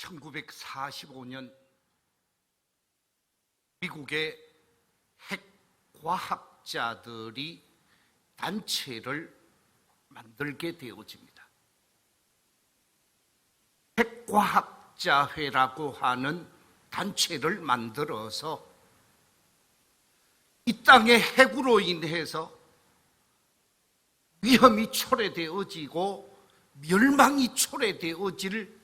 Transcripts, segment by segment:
1945년 미국의 핵과학자들이 단체를 만들게 되어집니다. 핵과학자회라고 하는 단체를 만들어서 이 땅의 핵으로 인해서 위험이 초래되어지고 멸망이 초래되어질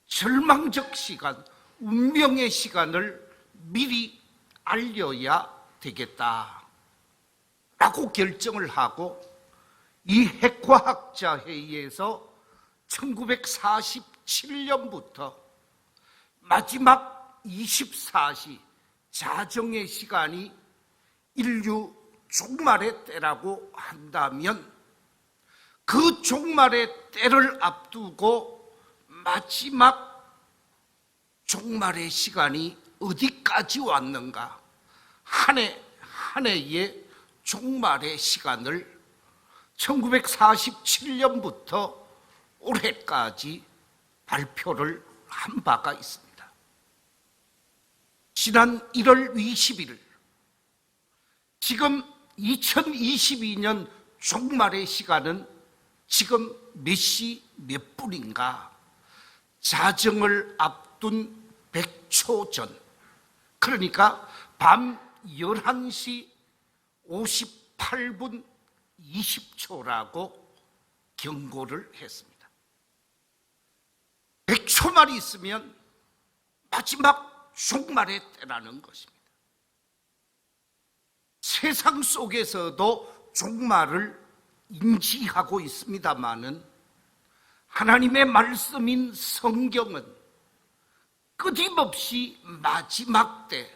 절망적 시간, 운명의 시간을 미리 알려야 되겠다라고 결정을 하고 이 핵과학자 회의에서 1947년부터 마지막 24시 자정의 시간이 인류 종말의 때라고 한다면 그 종말의 때를 앞두고 마지막 종말의 시간이 어디까지 왔는가, 한 해 한 해의 종말의 시간을 1947년부터 올해까지 발표를 한 바가 있습니다. 지난 1월 20일, 지금 2022년 종말의 시간은 지금 몇 시 몇 분인가, 자정을 앞둔 100초 전, 그러니까 밤 11시 58분 20초라고 경고를 했습니다. 100초만 있으면 마지막 종말의 때라는 것입니다. 세상 속에서도 종말을 인지하고 있습니다마는 하나님의 말씀인 성경은 끊임없이 마지막 때,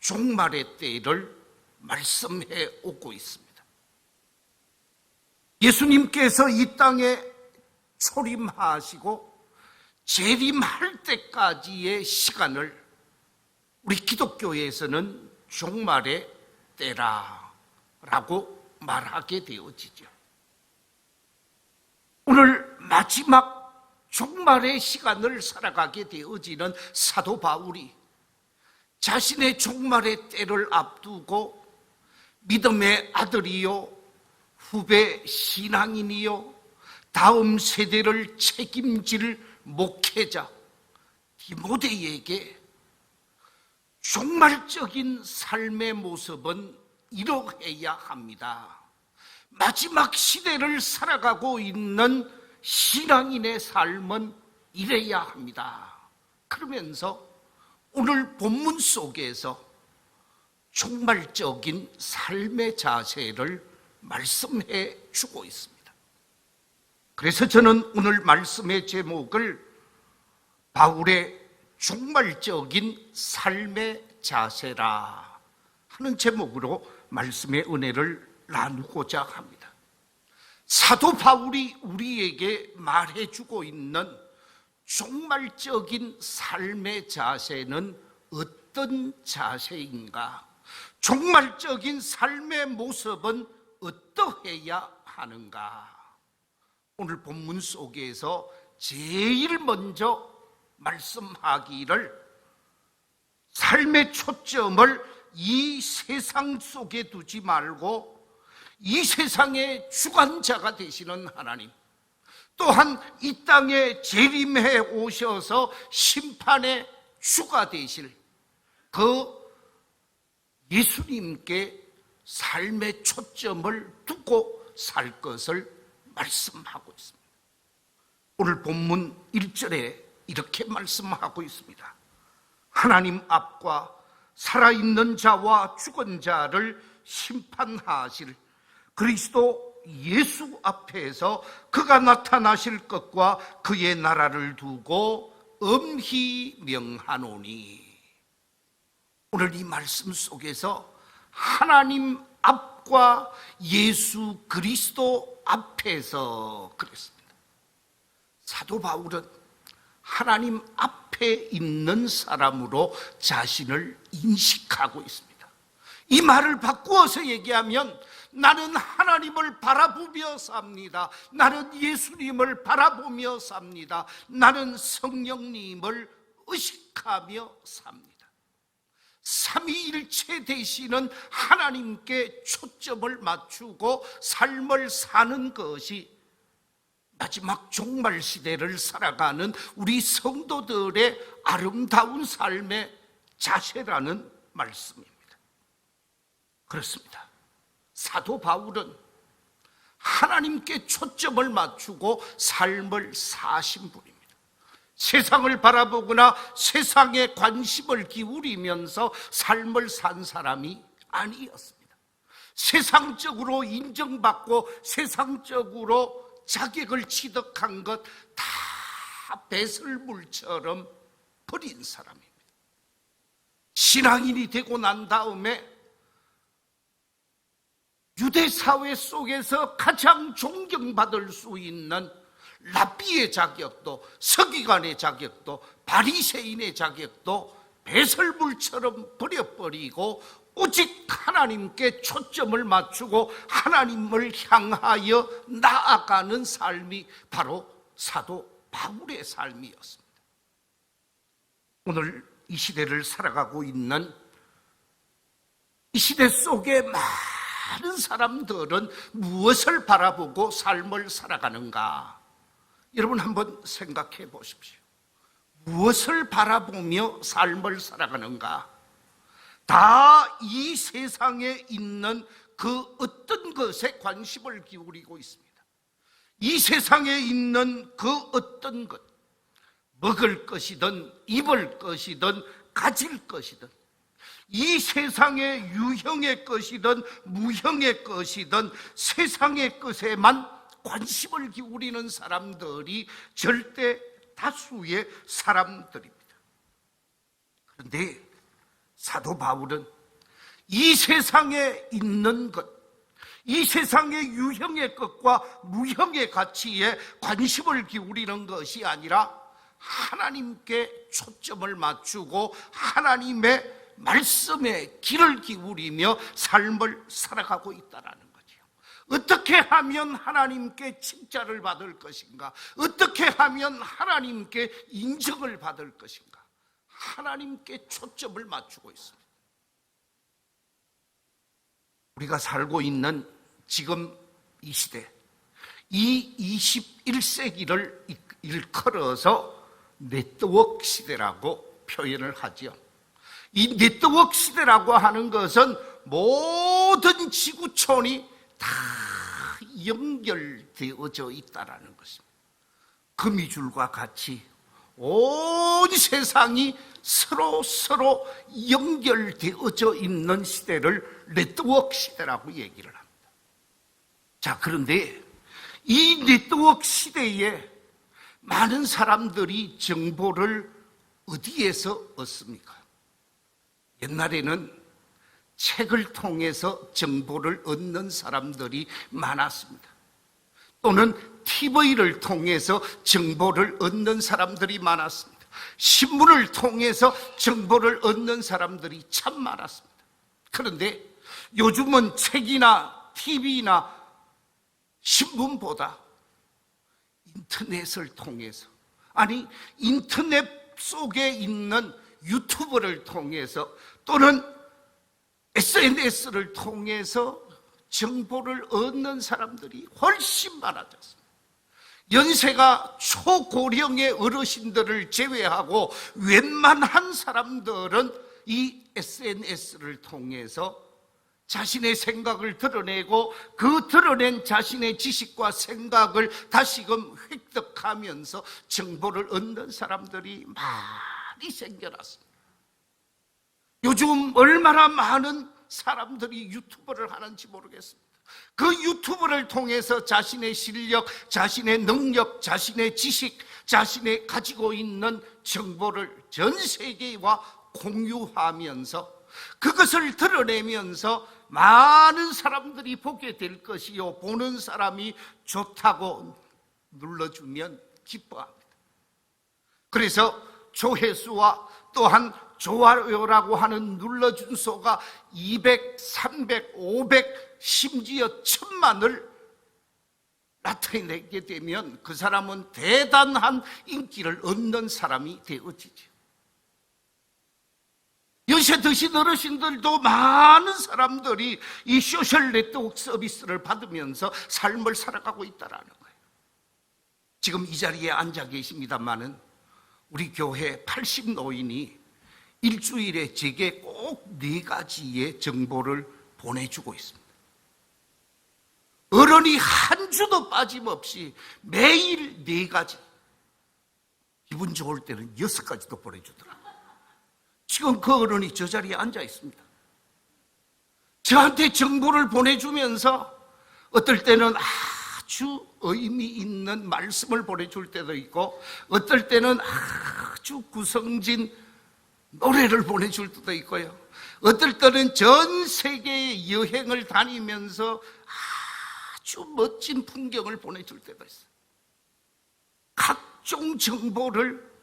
종말의 때를 말씀해 오고 있습니다. 예수님께서 이 땅에 초림하시고 재림할 때까지의 시간을 우리 기독교에서는 종말의 때라고 말하게 되어지죠. 오늘 마지막 종말의 시간을 살아가게 되어지는 사도 바울이 자신의 종말의 때를 앞두고 믿음의 아들이요, 후배 신앙인이요, 다음 세대를 책임질 목회자 디모데에게 종말적인 삶의 모습은 이러해야 합니다. 마지막 시대를 살아가고 있는 신앙인의 삶은 이래야 합니다. 그러면서 오늘 본문 속에서 종말적인 삶의 자세를 말씀해 주고 있습니다. 그래서 저는 오늘 말씀의 제목을 바울의 종말적인 삶의 자세라 하는 제목으로 말씀의 은혜를 나누고자 합니다. 사도 바울이 우리에게 말해주고 있는 종말적인 삶의 자세는 어떤 자세인가? 종말적인 삶의 모습은 어떠해야 하는가? 오늘 본문 속에서 제일 먼저 말씀하기를 삶의 초점을 이 세상 속에 두지 말고 이 세상의 주관자가 되시는 하나님, 또한 이 땅에 재림해 오셔서 심판의 주가 되실 그 예수님께 삶의 초점을 두고 살 것을 말씀하고 있습니다. 오늘 본문 1절에 이렇게 말씀하고 있습니다. 하나님 앞과 살아있는 자와 죽은 자를 심판하실 그리스도 예수 앞에서 그가 나타나실 것과 그의 나라를 두고 엄히 명하노니. 오늘 이 말씀 속에서 하나님 앞과 예수 그리스도 앞에서 그랬습니다. 사도 바울은 하나님 앞에 있는 사람으로 자신을 인식하고 있습니다. 이 말을 바꾸어서 얘기하면 나는 하나님을 바라보며 삽니다. 나는 예수님을 바라보며 삽니다. 나는 성령님을 의식하며 삽니다. 삼위일체 되시는 하나님께 초점을 맞추고 삶을 사는 것이 마지막 종말 시대를 살아가는 우리 성도들의 아름다운 삶의 자세라는 말씀입니다. 그렇습니다. 사도 바울은 하나님께 초점을 맞추고 삶을 사신 분입니다. 세상을 바라보거나 세상에 관심을 기울이면서 삶을 산 사람이 아니었습니다. 세상적으로 인정받고 세상적으로 자격을 취득한 것 다 배설물처럼 버린 사람입니다. 신앙인이 되고 난 다음에 유대 사회 속에서 가장 존경받을 수 있는 랍비의 자격도, 서기관의 자격도, 바리새인의 자격도 배설물처럼 버려버리고 오직 하나님께 초점을 맞추고 하나님을 향하여 나아가는 삶이 바로 사도 바울의 삶이었습니다. 오늘 이 시대를 살아가고 있는 이 시대 속에 많은 사람들은 무엇을 바라보고 삶을 살아가는가? 여러분 한번 생각해 보십시오. 무엇을 바라보며 삶을 살아가는가? 다 이 세상에 있는 그 어떤 것에 관심을 기울이고 있습니다. 이 세상에 있는 그 어떤 것, 먹을 것이든 입을 것이든 가질 것이든, 이 세상의 유형의 것이든 무형의 것이든 세상의 것에만 관심을 기울이는 사람들이 절대 다수의 사람들입니다. 그런데 사도 바울은 이 세상에 있는 것, 이 세상의 유형의 것과 무형의 가치에 관심을 기울이는 것이 아니라 하나님께 초점을 맞추고 하나님의 말씀에 귀를 기울이며 삶을 살아가고 있다는 거죠. 어떻게 하면 하나님께 칭찬을 받을 것인가? 어떻게 하면 하나님께 인정을 받을 것인가? 하나님께 초점을 맞추고 있습니다. 우리가 살고 있는 지금 이 시대, 이 21세기를 일컬어서 네트워크 시대라고 표현을 하죠. 이 네트워크 시대라고 하는 것은 모든 지구촌이 다 연결되어져 있다는 것입니다. 거미줄과 같이 온 세상이 서로 연결되어져 있는 시대를 네트워크 시대라고 얘기를 합니다. 자, 그런데 이 네트워크 시대에 많은 사람들이 정보를 어디에서 얻습니까? 옛날에는 책을 통해서 정보를 얻는 사람들이 많았습니다. 또는 TV를 통해서 정보를 얻는 사람들이 많았습니다. 신문을 통해서 정보를 얻는 사람들이 참 많았습니다. 그런데 요즘은 책이나 TV나 신문보다 인터넷을 통해서, 아니 인터넷 속에 있는 유튜브를 통해서 또는 SNS를 통해서 정보를 얻는 사람들이 훨씬 많아졌습니다. 연세가 초고령의 어르신들을 제외하고 웬만한 사람들은 이 SNS를 통해서 자신의 생각을 드러내고 그 드러낸 자신의 지식과 생각을 다시금 획득하면서 정보를 얻는 사람들이 많이 생겨났습니다. 요즘 얼마나 많은 사람들이 유튜브를 하는지 모르겠습니다. 그 유튜브를 통해서 자신의 실력, 자신의 능력, 자신의 지식, 자신의 가지고 있는 정보를 전 세계와 공유하면서 그것을 드러내면서 많은 사람들이 보게 될 것이요, 보는 사람이 좋다고 눌러주면 기뻐합니다. 그래서 조회수와 또한 좋아요라고 하는 눌러준 수가 200, 300, 500, 심지어 1000만을 나타내게 되면 그 사람은 대단한 인기를 얻는 사람이 되어지죠. 요새 드신 어르신들도 많은 사람들이 이 소셜 네트워크 서비스를 받으면서 삶을 살아가고 있다는 거예요. 지금 이 자리에 앉아 계십니다마는 우리 교회 80 노인이 일주일에 제게 꼭 4가지의 정보를 보내주고 있습니다. 어른이 한 주도 빠짐없이 매일 4가지, 기분 좋을 때는 6가지도 보내주더라고요. 지금 그 어른이 저 자리에 앉아 있습니다. 저한테 정보를 보내주면서 어떨 때는 아주 의미 있는 말씀을 보내줄 때도 있고, 어떨 때는 아주 구성진 노래를 보내줄 때도 있고요, 어떨 때는 전 세계 여행을 다니면서 아주 멋진 풍경을 보내줄 때도 있어요. 각종 정보를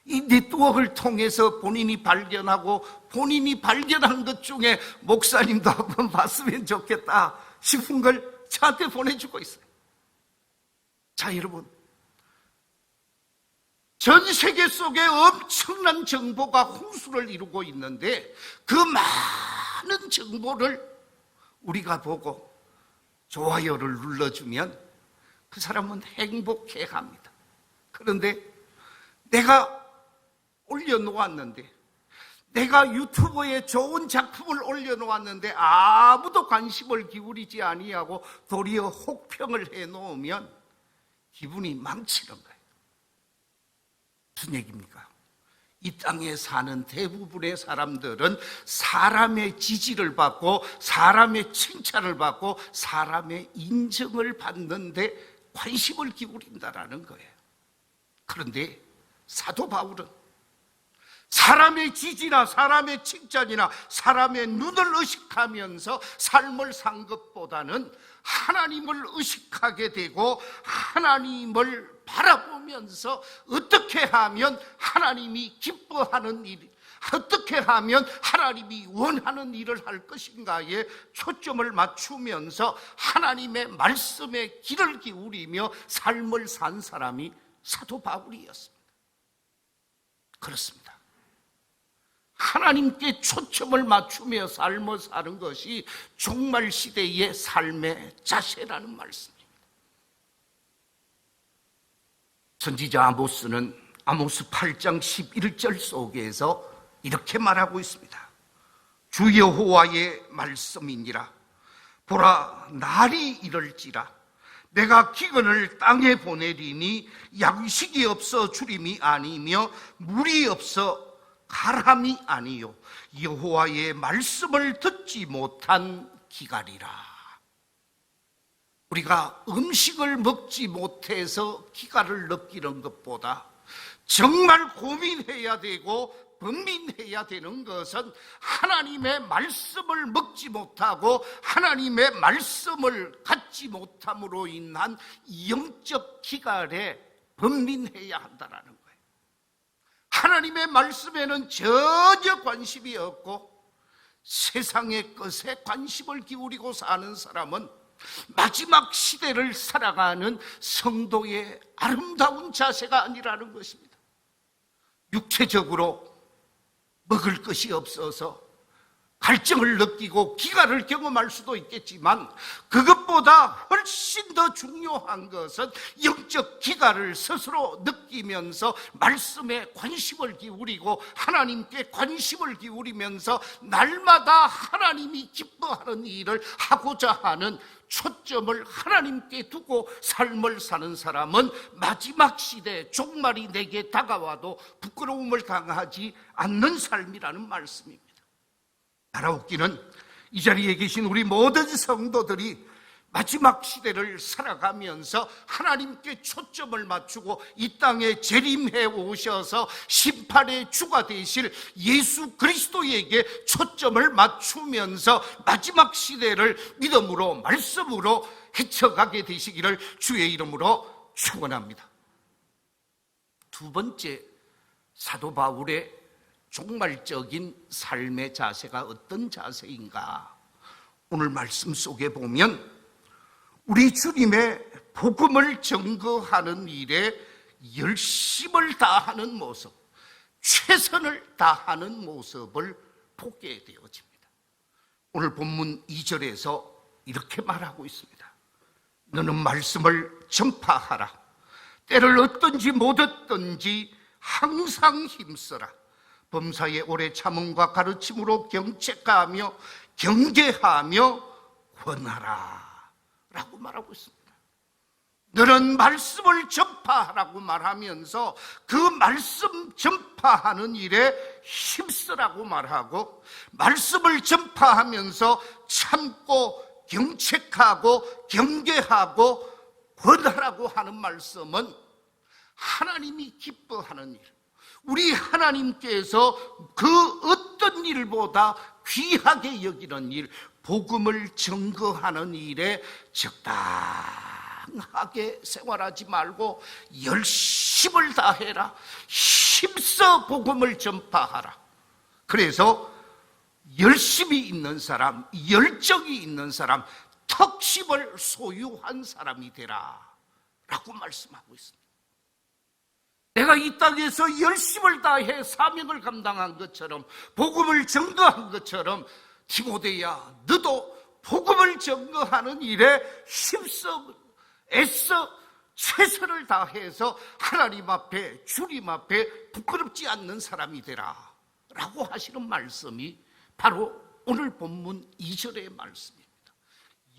이 네트워크를 통해서 본인이 발견하고, 본인이 발견한 것 중에 목사님도 한번 봤으면 좋겠다 싶은 걸 저한테 보내주고 있어요. 자, 여러분, 전 세계 속에 엄청난 정보가 홍수를 이루고 있는데 그 많은 정보를 우리가 보고 좋아요를 눌러주면 그 사람은 행복해합니다. 그런데 내가 올려놓았는데, 내가 유튜브에 좋은 작품을 올려놓았는데 아무도 관심을 기울이지 아니하고 도리어 혹평을 해놓으면 기분이 망치는 거예요. 무슨 얘기입니까? 이 땅에 사는 대부분의 사람들은 사람의 지지를 받고 사람의 칭찬을 받고 사람의 인정을 받는데 관심을 기울인다라는 거예요. 그런데 사도 바울은 사람의 지지나 사람의 칭찬이나 사람의 눈을 의식하면서 삶을 산 것보다는 하나님을 의식하게 되고 하나님을 바라보면서 어떻게 하면 하나님이 기뻐하는 일, 어떻게 하면 하나님이 원하는 일을 할 것인가에 초점을 맞추면서 하나님의 말씀에 귀를 기울이며 삶을 산 사람이 사도 바울이었습니다. 그렇습니다. 하나님께 초점을 맞추며 삶을 사는 것이 종말 시대의 삶의 자세라는 말씀입니다. 선지자 아모스는 아모스 8장 11절 속에서 이렇게 말하고 있습니다. 주 여호와의 말씀이니라. 보라, 날이 이럴지라. 내가 기근을 땅에 보내리니 양식이 없어 주림이 아니며 물이 없어 가람이 아니요 여호와의 말씀을 듣지 못한 기갈이라. 우리가 음식을 먹지 못해서 기갈을 느끼는 것보다 정말 고민해야 되고 번민해야 되는 것은 하나님의 말씀을 먹지 못하고 하나님의 말씀을 갖지 못함으로 인한 영적 기갈에 번민해야 한다는 거예요. 하나님의 말씀에는 전혀 관심이 없고 세상의 것에 관심을 기울이고 사는 사람은 마지막 시대를 살아가는 성도의 아름다운 자세가 아니라는 것입니다. 육체적으로 먹을 것이 없어서 갈증을 느끼고 기갈을 경험할 수도 있겠지만 그것보다 훨씬 더 중요한 것은 영적 기갈을 스스로 느끼면서 말씀에 관심을 기울이고 하나님께 관심을 기울이면서 날마다 하나님이 기뻐하는 일을 하고자 하는 초점을 하나님께 두고 삶을 사는 사람은 마지막 시대 종말이 내게 다가와도 부끄러움을 당하지 않는 삶이라는 말씀입니다. 나라옵기는 이 자리에 계신 우리 모든 성도들이 마지막 시대를 살아가면서 하나님께 초점을 맞추고 이 땅에 재림해 오셔서 심판의 주가 되실 예수 그리스도에게 초점을 맞추면서 마지막 시대를 믿음으로 말씀으로 헤쳐가게 되시기를 주의 이름으로 축원합니다. 두 번째, 사도 바울의 종말적인 삶의 자세가 어떤 자세인가? 오늘 말씀 속에 보면 우리 주님의 복음을 증거하는 일에 열심을 다하는 모습, 최선을 다하는 모습을 보게 되어집니다. 오늘 본문 2절에서 이렇게 말하고 있습니다. 너는 말씀을 전파하라. 때를 얻든지 못 얻든지 항상 힘써라. 범사에 오래 참음과 가르침으로 경책하며 경계하며 권하라 라고 말하고 있습니다. 너는 말씀을 전파하라고 말하면서 그 말씀 전파하는 일에 힘쓰라고 말하고, 말씀을 전파하면서 참고 경책하고 경계하고 권하라고 하는 말씀은 하나님이 기뻐하는 일, 우리 하나님께서 그 어떤 일보다 귀하게 여기는 일, 복음을 증거하는 일에 적당하게 생활하지 말고 열심을 다해라. 힘써 복음을 전파하라. 그래서 열심이 있는 사람, 열정이 있는 사람, 턱심을 소유한 사람이 되라 라고 말씀하고 있습니다. 내가 이 땅에서 열심을 다해 사명을 감당한 것처럼, 복음을 증거한 것처럼, 디모데야, 너도 복음을 증거하는 일에 힘써 애써 최선을 다해서 하나님 앞에, 주님 앞에 부끄럽지 않는 사람이 되라 라고 하시는 말씀이 바로 오늘 본문 2절의 말씀입니다.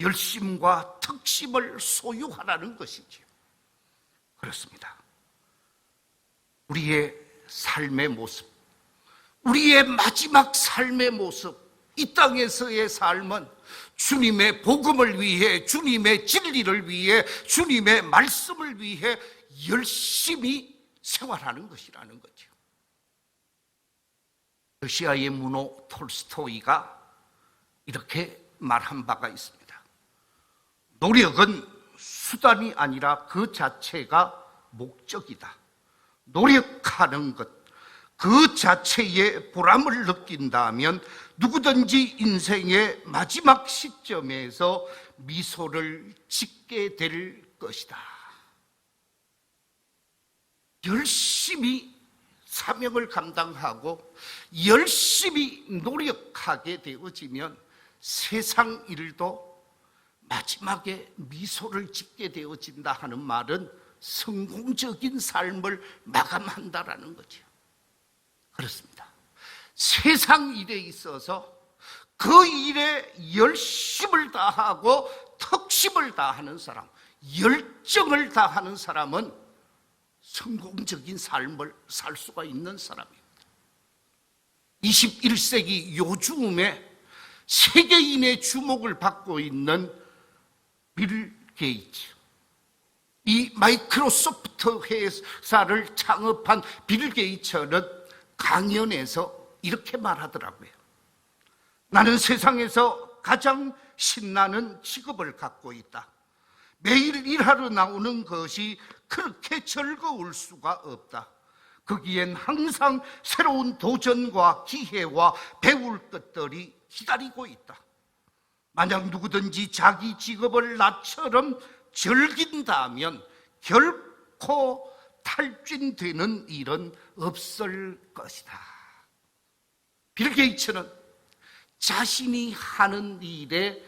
열심과 턱심을 소유하라는 것이지요. 그렇습니다. 우리의 삶의 모습, 우리의 마지막 삶의 모습, 이 땅에서의 삶은 주님의 복음을 위해, 주님의 진리를 위해, 주님의 말씀을 위해 열심히 생활하는 것이라는 거죠. 러시아의 문호 톨스토이가 이렇게 말한 바가 있습니다. 노력은 수단이 아니라 그 자체가 목적이다. 노력하는 것, 그 자체에 보람을 느낀다면 누구든지 인생의 마지막 시점에서 미소를 짓게 될 것이다. 열심히 사명을 감당하고 열심히 노력하게 되어지면 세상 일도 마지막에 미소를 짓게 되어진다 하는 말은 성공적인 삶을 마감한다라는 거죠. 그렇습니다. 세상 일에 있어서 그 일에 열심을 다하고 턱심을 다하는 사람, 열정을 다하는 사람은 성공적인 삶을 살 수가 있는 사람입니다. 21세기 요즘에 세계인의 주목을 받고 있는 빌 게이츠, 이 마이크로소프트 회사를 창업한 빌 게이츠는 강연에서 이렇게 말하더라고요. 나는 세상에서 가장 신나는 직업을 갖고 있다. 매일 일하러 나오는 것이 그렇게 즐거울 수가 없다. 거기엔 항상 새로운 도전과 기회와 배울 것들이 기다리고 있다. 만약 누구든지 자기 직업을 나처럼 즐긴다면 결코 탈진되는 일은 없을 것이다. 빌 게이츠는 자신이 하는 일에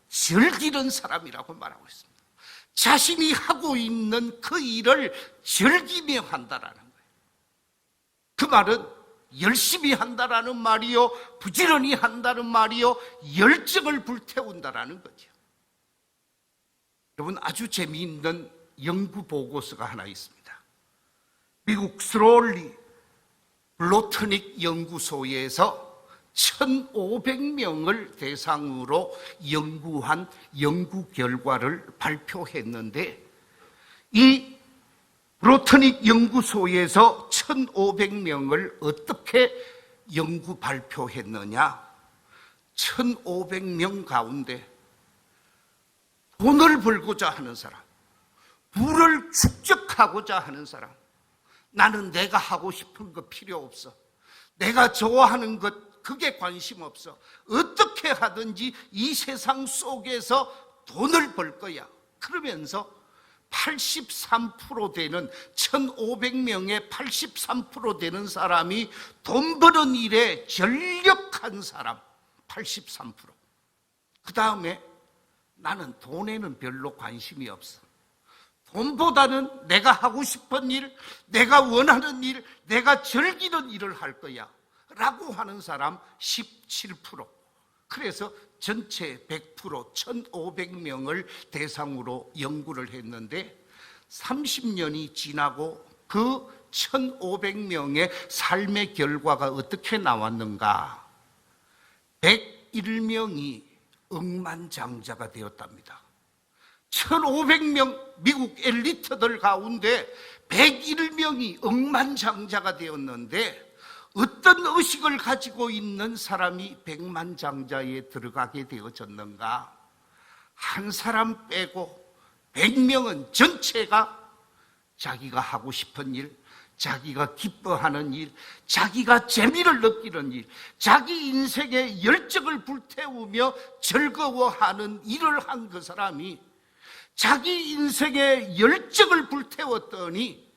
즐기는 사람이라고 말하고 있습니다. 자신이 하고 있는 그 일을 즐기며 한다라는 거예요. 그 말은 열심히 한다라는 말이요, 부지런히 한다는 말이요, 열정을 불태운다라는 거죠. 여러분, 아주 재미있는 연구 보고서가 하나 있습니다. 미국 스롤리 블로트닉 연구소에서 1,500명을 대상으로 연구한 연구 결과를 발표했는데, 이 블로트닉 연구소에서 1,500명을 어떻게 연구 발표했느냐? 1,500명 가운데 돈을 벌고자 하는 사람, 부를 축적하고자 하는 사람, 나는 내가 하고 싶은 거 필요 없어, 내가 좋아하는 것 그게 관심 없어. 어떻게 하든지 이 세상 속에서 돈을 벌 거야. 그러면서 83% 되는 1500명의 83% 되는 사람이 돈 버는 일에 전력한 사람 83%. 그 다음에 나는 돈에는 별로 관심이 없어. 돈보다는 내가 하고 싶은 일, 내가 원하는 일, 내가 즐기는 일을 할 거야 라고 하는 사람 17%. 그래서 전체 100% 1500명을 대상으로 연구를 했는데 30년이 지나고 그 1500명의 삶의 결과가 어떻게 나왔는가? 101명이 억만장자가 되었답니다. 1500명 미국 엘리트들 가운데 101명이 억만장자가 되었는데 어떤 의식을 가지고 있는 사람이 백만장자에 들어가게 되어졌는가? 한 사람 빼고 100명은 전체가 자기가 하고 싶은 일, 자기가 기뻐하는 일, 자기가 재미를 느끼는 일, 자기 인생의 열정을 불태우며 즐거워하는 일을 한 그 사람이 자기 인생의 열정을 불태웠더니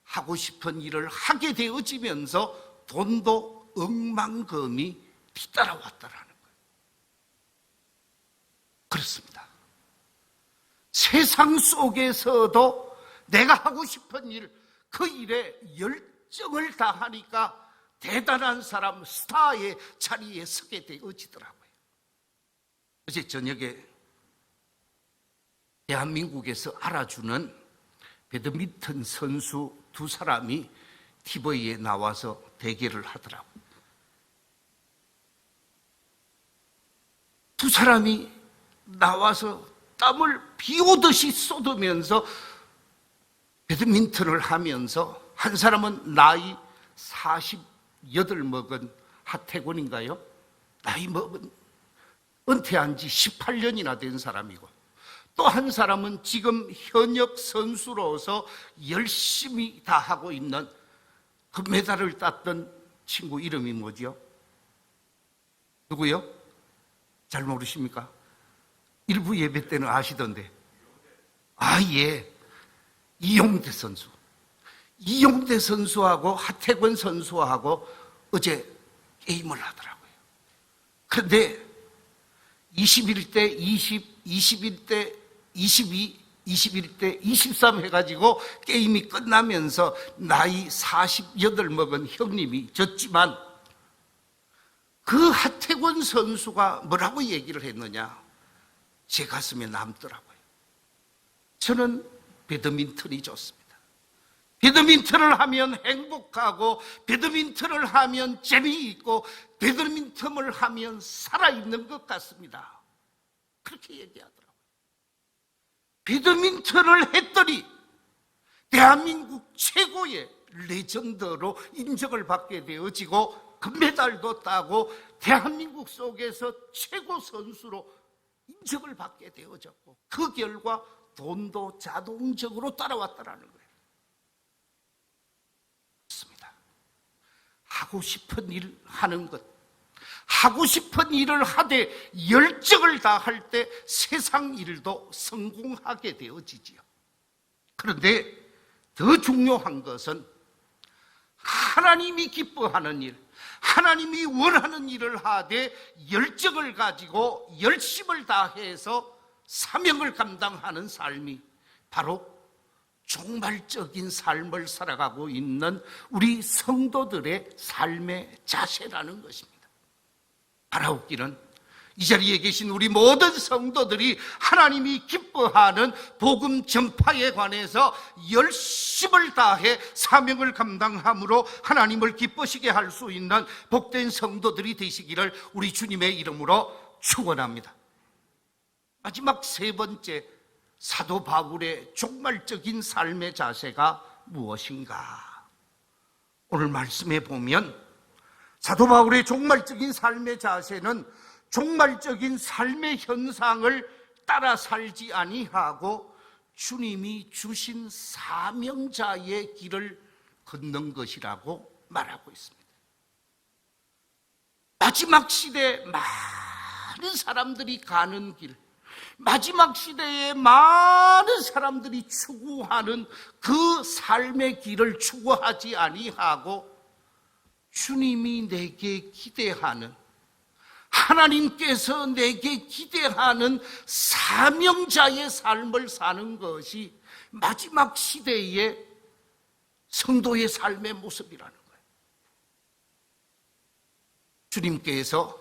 하고 싶은 일을 하게 되어지면서 돈도 억만금이 뒤따라왔다라는 거예요. 그렇습니다. 세상 속에서도 내가 하고 싶은 일, 그 일에 열정을 다하니까 대단한 사람, 스타의 자리에 서게 되어지더라고요. 어제 저녁에 대한민국에서 알아주는 배드민턴 선수 두 사람이 TV에 나와서 대결을 하더라고요. 두 사람이 나와서 땀을 비 오듯이 쏟으면서 배드민턴을 하면서 한 사람은 나이 48 먹은 하태권인가요? 나이 먹은 은퇴한 지 18년이나 된 사람이고 또 한 사람은 지금 현역 선수로서 열심히 다 하고 있는 금메달을 땄던 친구 이름이 뭐지요? 누구요? 잘 모르십니까? 일부 예배 때는 아시던데. 아, 예. 이용대 선수. 이용대 선수하고 하태권 선수하고 어제 게임을 하더라고요. 그런데 21대 20, 21대 22, 21대 23 해가지고 게임이 끝나면서 나이 48 먹은 형님이 졌지만 그 하태권 선수가 뭐라고 얘기를 했느냐? 제 가슴에 남더라고요. 저는 배드민턴이 좋습니다. 배드민턴을 하면 행복하고 배드민턴을 하면 재미있고 배드민턴을 하면 살아있는 것 같습니다. 그렇게 얘기하더라고요. 배드민턴을 했더니 대한민국 최고의 레전더로 인정을 받게 되어지고 금메달도 따고 대한민국 속에서 최고 선수로 인정을 받게 되어졌고 그 결과 돈도 자동적으로 따라왔다는 거예요. 그렇습니다. 하고 싶은 일 하는 것, 하고 싶은 일을 하되 열정을 다할 때 세상 일도 성공하게 되어지지요. 그런데 더 중요한 것은 하나님이 기뻐하는 일, 하나님이 원하는 일을 하되 열정을 가지고 열심을 다해서 사명을 감당하는 삶이 바로 종말적인 삶을 살아가고 있는 우리 성도들의 삶의 자세라는 것입니다. 바라옵기는 이 자리에 계신 우리 모든 성도들이 하나님이 기뻐하는 복음 전파에 관해서 열심을 다해 사명을 감당함으로 하나님을 기쁘시게 할 수 있는 복된 성도들이 되시기를 우리 주님의 이름으로 축원합니다. 마지막 세 번째, 사도 바울의 종말적인 삶의 자세가 무엇인가? 오늘 말씀에 보면 사도 바울의 종말적인 삶의 자세는 종말적인 삶의 현상을 따라 살지 아니하고 주님이 주신 사명자의 길을 걷는 것이라고 말하고 있습니다. 마지막 시대에 많은 사람들이 가는 길, 마지막 시대에 많은 사람들이 추구하는 그 삶의 길을 추구하지 아니하고 주님이 내게 기대하는, 하나님께서 내게 기대하는 사명자의 삶을 사는 것이 마지막 시대의 성도의 삶의 모습이라는 거예요. 주님께서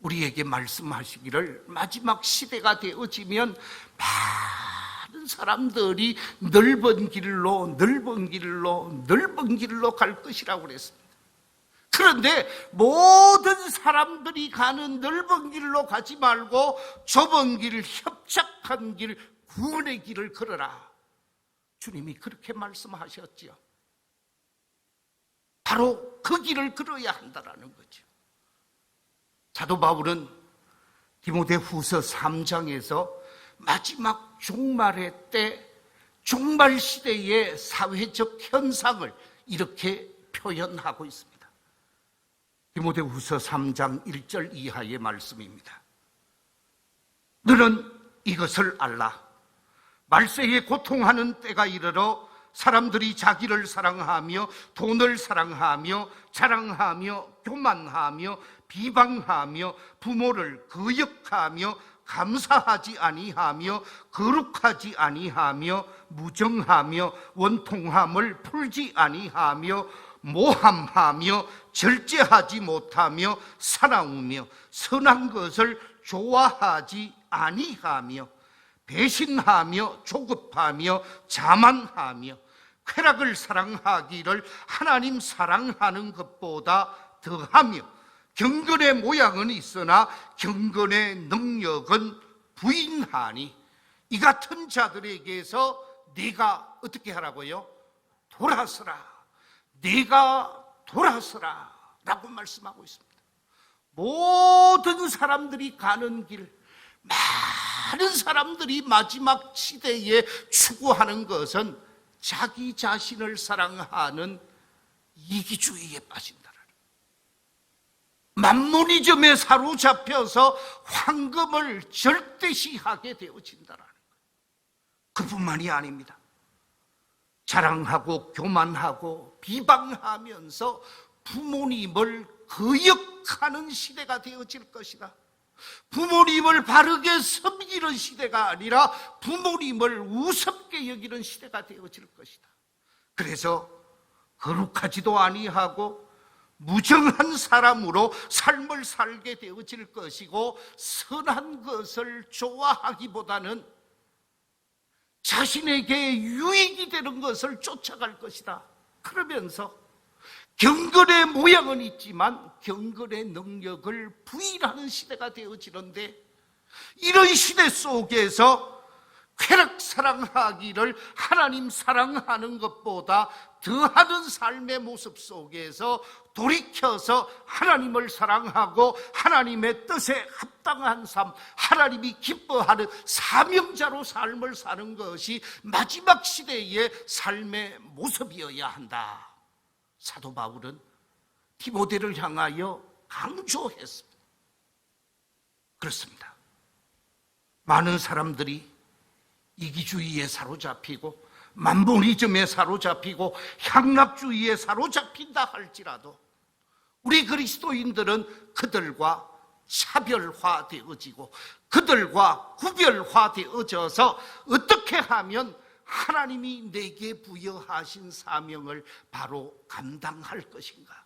우리에게 말씀하시기를 마지막 시대가 되어지면 많은 사람들이 넓은 길로 갈 것이라고 그랬습니다. 그런데 모든 사람들이 가는 넓은 길로 가지 말고 좁은 길, 협착한 길, 구원의 길을 걸어라. 주님이 그렇게 말씀하셨지요. 바로 그 길을 걸어야 한다는 거죠. 사도 바울은 디모데후서 3장에서 마지막 종말의 때, 종말 시대의 사회적 현상을 이렇게 표현하고 있습니다. 디모데후서 3장 1절 이하의 말씀입니다. 너는 이것을 알라. 말세에 고통하는 때가 이르러 사람들이 자기를 사랑하며 돈을 사랑하며 자랑하며 교만하며 비방하며 부모를 거역하며 감사하지 아니하며 거룩하지 아니하며 무정하며 원통함을 풀지 아니하며 모함하며 절제하지 못하며 사나우며 선한 것을 좋아하지 아니하며 배신하며 조급하며 자만하며 쾌락을 사랑하기를 하나님 사랑하는 것보다 더하며 경건의 모양은 있으나 경건의 능력은 부인하니 이 같은 자들에게서 네가 어떻게 하라고요? 돌아서라. 네가 돌아서라 라고 말씀하고 있습니다. 모든 사람들이 가는 길, 많은 사람들이 마지막 시대에 추구하는 것은 자기 자신을 사랑하는 이기주의에 빠진다는, 만모니즘에 사로잡혀서 황금을 절대시하게 되어진다는 거예요. 그뿐만이 아닙니다. 자랑하고 교만하고 비방하면서 부모님을 거역하는 시대가 되어질 것이다. 부모님을 바르게 섬기는 시대가 아니라 부모님을 우습게 여기는 시대가 되어질 것이다. 그래서 거룩하지도 아니하고 무정한 사람으로 삶을 살게 되어질 것이고, 선한 것을 좋아하기보다는 자신에게 유익이 되는 것을 쫓아갈 것이다. 그러면서 경건의 모양은 있지만 경건의 능력을 부인하는 시대가 되어지는데, 이런 시대 속에서 쾌락 사랑하기를 하나님 사랑하는 것보다 더하는 삶의 모습 속에서 돌이켜서 하나님을 사랑하고 하나님의 뜻에 합당한 삶, 하나님이 기뻐하는 사명자로 삶을 사는 것이 마지막 시대의 삶의 모습이어야 한다. 사도 바울은 디모데를 향하여 강조했습니다. 그렇습니다. 많은 사람들이 이기주의에 사로잡히고 만보니즘에 사로잡히고 향락주의에 사로잡힌다 할지라도 우리 그리스도인들은 그들과 차별화되어지고 그들과 구별화되어져서 어떻게 하면 하나님이 내게 부여하신 사명을 바로 감당할 것인가,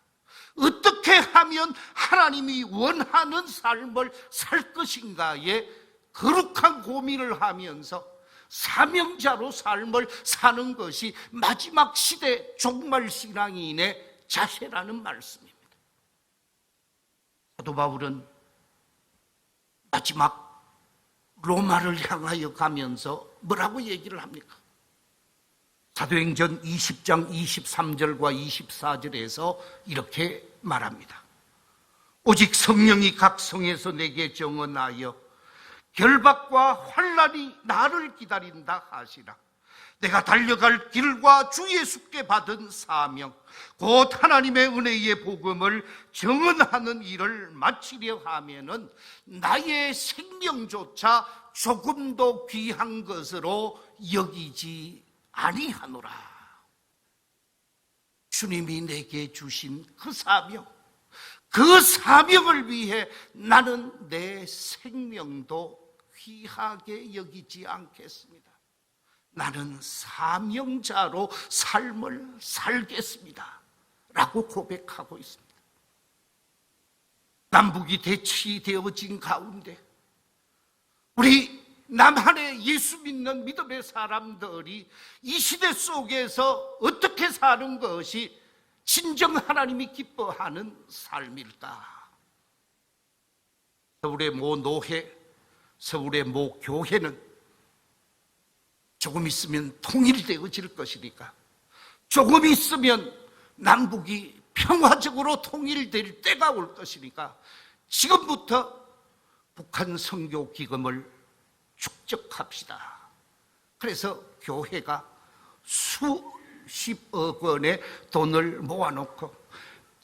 어떻게 하면 하나님이 원하는 삶을 살 것인가에 거룩한 고민을 하면서 사명자로 삶을 사는 것이 마지막 시대 종말 신앙인의 자세라는 말씀입니다. 사도 바울은 마지막 로마를 향하여 가면서 뭐라고 얘기를 합니까? 사도행전 20장 23절과 24절에서 이렇게 말합니다. 오직 성령이 각 성에서 내게 정언하여 결박과 환난이 나를 기다린다 하시라. 내가 달려갈 길과 주 예수께 받은 사명, 곧 하나님의 은혜의 복음을 증언하는 일을 마치려 하면은 나의 생명조차 조금도 귀한 것으로 여기지 아니하노라. 주님이 내게 주신 그 사명, 그 사명을 위해 나는 내 생명도 귀하게 여기지 않겠습니다. 나는 사명자로 삶을 살겠습니다 라고 고백하고 있습니다. 남북이 대치되어진 가운데 우리 남한의 예수 믿는 믿음의 사람들이 이 시대 속에서 어떻게 사는 것이 진정 하나님이 기뻐하는 삶일까? 서울의 모 노회, 서울의 모 교회는 조금 있으면 통일되어질 것이니까, 조금 있으면 남북이 평화적으로 통일될 때가 올 것이니까 지금부터 북한 선교 기금을 축적합시다. 그래서 교회가 수십억 원의 돈을 모아놓고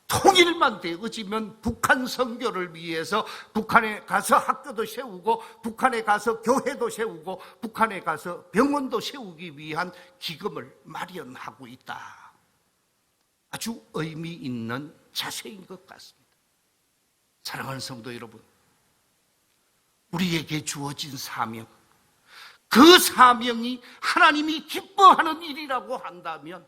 통일만 되어지면 북한 선교를 위해서 북한에 가서 학교도 세우고 북한에 가서 교회도 세우고 북한에 가서 병원도 세우기 위한 기금을 마련하고 있다. 아주 의미 있는 자세인 것 같습니다. 사랑하는 성도 여러분, 우리에게 주어진 사명, 그 사명이 하나님이 기뻐하는 일이라고 한다면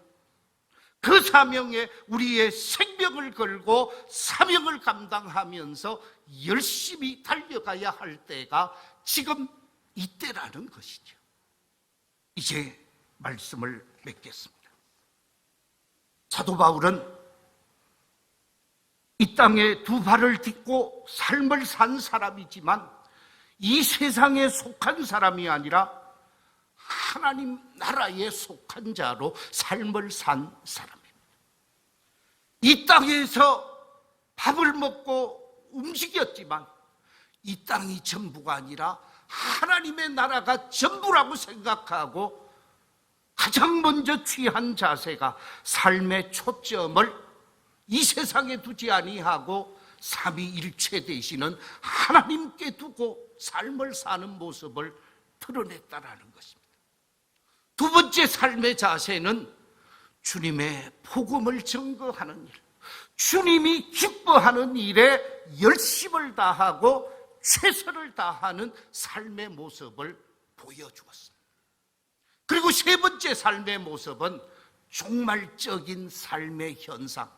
그 사명에 우리의 생명을 걸고 사명을 감당하면서 열심히 달려가야 할 때가 지금 이때라는 것이죠. 이제 말씀을 맺겠습니다. 사도 바울은 이 땅에 두 발을 딛고 삶을 산 사람이지만 이 세상에 속한 사람이 아니라 하나님 나라에 속한 자로 삶을 산 사람입니다. 이 땅에서 밥을 먹고 움직였지만 이 땅이 전부가 아니라 하나님의 나라가 전부라고 생각하고 가장 먼저 취한 자세가 삶의 초점을 이 세상에 두지 아니하고 삼위일체 되시는 하나님께 두고 삶을 사는 모습을 드러냈다라는 것입니다. 두 번째 삶의 자세는 주님의 복음을 증거하는 일, 주님이 기뻐하는 일에 열심을 다하고 최선을 다하는 삶의 모습을 보여주었습니다. 그리고 세 번째 삶의 모습은 종말적인 삶의 현상,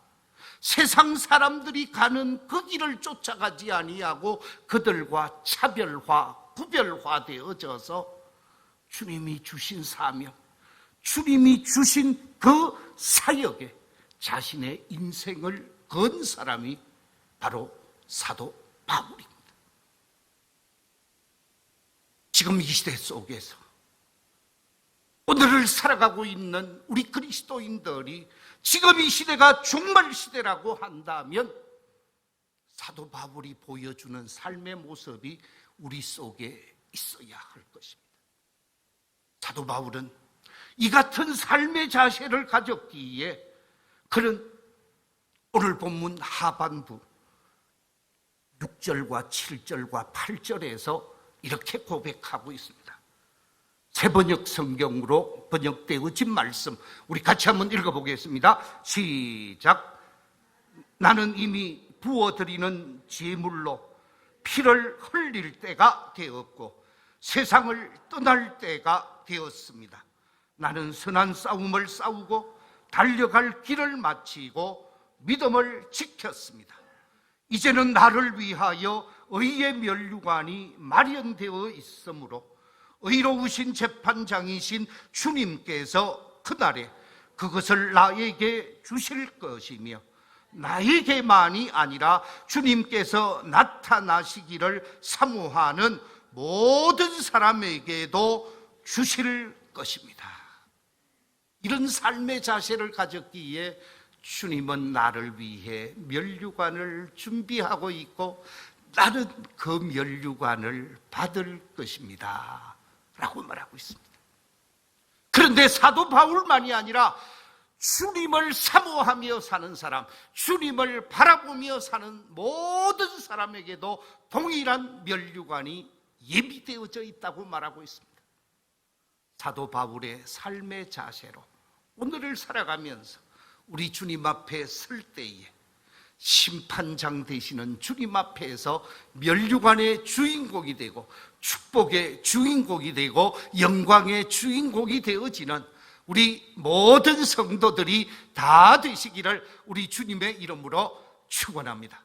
세상 사람들이 가는 그 길을 쫓아가지 아니하고 그들과 차별화, 구별화되어져서 주님이 주신 사명, 주님이 주신 그 사역에 자신의 인생을 건 사람이 바로 사도 바울입니다. 지금 이 시대 속에서 오늘을 살아가고 있는 우리 그리스도인들이 지금 이 시대가 종말 시대라고 한다면 사도 바울이 보여주는 삶의 모습이 우리 속에 있어야 할 것입니다. 사도 바울은 이 같은 삶의 자세를 가졌기에 그는 오늘 본문 하반부 6절과 7절과 8절에서 이렇게 고백하고 있습니다. 새번역 성경으로 번역되어진 말씀 우리 같이 한번 읽어보겠습니다. 시작. 나는 이미 부어드리는 제물로 피를 흘릴 때가 되었고 세상을 떠날 때가 되었습니다. 나는 선한 싸움을 싸우고 달려갈 길을 마치고 믿음을 지켰습니다. 이제는 나를 위하여 의의 면류관이 마련되어 있으므로 의로우신 재판장이신 주님께서 그날에 그것을 나에게 주실 것이며 나에게만이 아니라 주님께서 나타나시기를 사모하는 모든 사람에게도 주실 것입니다. 이런 삶의 자세를 가졌기에 주님은 나를 위해 면류관을 준비하고 있고 나는 그 면류관을 받을 것입니다 라고 말하고 있습니다. 그런 그런데 사도 바울만이 아니라 주님을 사모하며 사는 사람, 주님을 바라보며 사는 모든 사람에게도 동일한 면류관이 예비되어져 있다고 말하고 있습니다. 사도 바울의 삶의 자세로 오늘을 살아가면서 우리 주님 앞에 설 때에 심판장 되시는 주님 앞에서 면류관의 주인공이 되고 축복의 주인공이 되고 영광의 주인공이 되어지는 우리 모든 성도들이 다 되시기를 우리 주님의 이름으로 축원합니다.